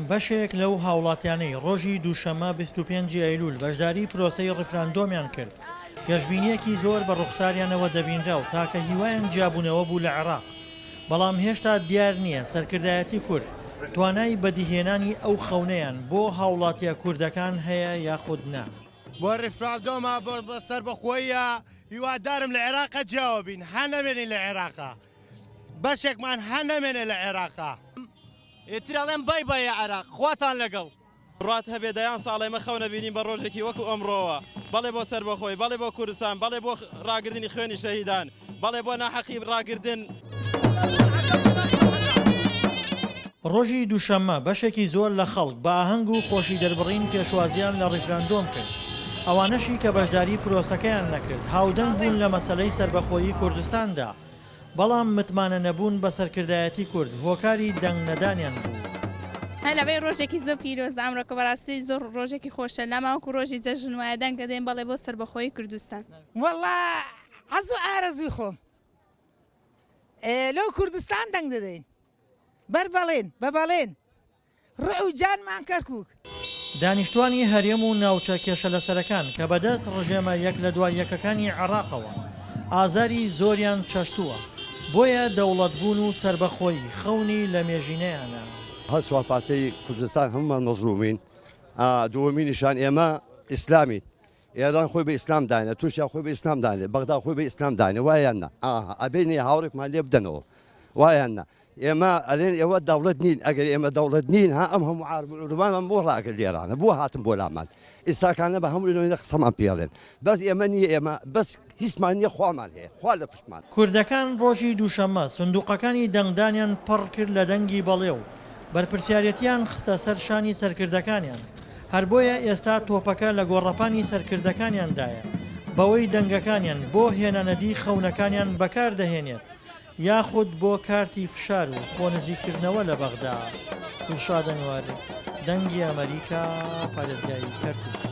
بەشێک لەو هاوڵاتیانەی ڕۆژی دووشەممە 25 ئەیلول بەشداری پرۆسەی ڕیفراندۆمیان کرد. گەشتبینیەکی زۆر بە ڕوخساریانەوە دەبینرا و تاکە هیوایان جیابوونەوە بوو لە عێراق. بەڵام هێشتا دیار نییە سەرکردایەتی کورد توانای بەدیهێنانی ئەو خەونەیان بۆ هاوڵاتیە کوردەکان هەیە یاخود نا. بۆ ڕیفراندۆمە بۆ سەربەخۆیە هیوادارم لە عێراقە جیاوابین هەنەمێنی لە عێراقا بەشێکمان هەنەمێنێ لە عێراقا. ئێتراڵێن بای بایە عێراق خواتان لەگەڵ. ڕات هەبێ دەیان ساڵی مە خەونە بینین بە ڕۆژێکی وەکو ئەمڕۆوە. بەڵێ بۆ سەربەخۆی، بەڵێ بۆ کوردستان، بەڵێ بۆ ڕاگررتنی خوێنی شەهیدان، بەڵێ بۆ ناحەقی ڕاگردن. ڕۆژی دووشەممە بەشێکی زۆر لە خەڵک بە ئاهەنگ و خۆشی دەربڕین پێشوازیان لە ڕیفراندۆم کرد. ئەوانەشی کە بەشداری پرۆسەکەیان نەکرد هاودەنگ بوون لە مەسەلەی سەربەخۆیی کوردستاندا، بەڵام متمانە نەبوون بە سەرکردایەتی کورد هۆکاری دەنگ نەدانیان بوو. هەلەوەی ڕۆژێکی زۆر پیرۆزە ئەمڕۆکە بەڕاستی زۆر ڕۆژێکی خۆشە لەماوەکو ڕۆژی جەژن وایە دەنگە دێن بەڵێ بۆ سەربەخۆیی کوردستان. وەڵا حەزوو ئارەزوی خۆم لەو کوردستان دەنگ دەدەین بەر بەڵێن بە بەڵێن ڕێ و جانمان کەرکووک. دانیشتوانی هەرێم و ناوچە کێشە لەسەرەکان کە بەدەست ڕژێمە یەک لە دوای یەکەکانی عێراقەوە ئازاری زۆریان چەشتووە، بۆیە دەوڵەتبوون و سەربەخۆیی خەونی لە مێژینەیانە. هەر چوار پارچەی کوردستان هەمومان مەزلومین. دووەمینیشان ئێمە ئیسلامین، ئێران خۆی بە ئیسلام داینە، تورکیا خۆی بە ئیسلام داینێ، بەغدا خۆی بە ئیسلام داینێ، وایان نا ئەبێنێ هاوڕێکمان لێ بدەنەوە، وایان نا ئێمە ئەلێن ئێوە دەوڵەت نین، ئەگەر ئێمە دەوڵەت نین ها ئەم هەموو عاربوروانمان بۆ ڕاگەر لێرانە بۆ هاتم بۆ لامان ئێستاکانە بە هەموو لەوێنە قسەمان پێڵێن، بەس ئێمە نییە، ئێمە بەس هیچمان نییە، خوامان هەیە، خوا لە پشتمان. کوردەکان ڕۆژی دووشەممە سندوقەکانی دەنگدانیان پڕ کرد لە دەنگی بەڵێ و بەرپرسیارەتیان خستە سەر شانی سەرکردەکانیان، هەر بۆیە ئێستا تۆپەکە لە گۆڕەپانی سەرکردەکانیاندایە بەوەی دەنگەکانیان بۆ هێنانەدی خەونەکانیان بەکار دەهێنێت یاخود بۆ کارتی فشار و خۆنزیکردنەوە لە بەغدا. دڵشاد ئەنواری، دەنگی ئەمریکا، پارێزگای کەرکووک.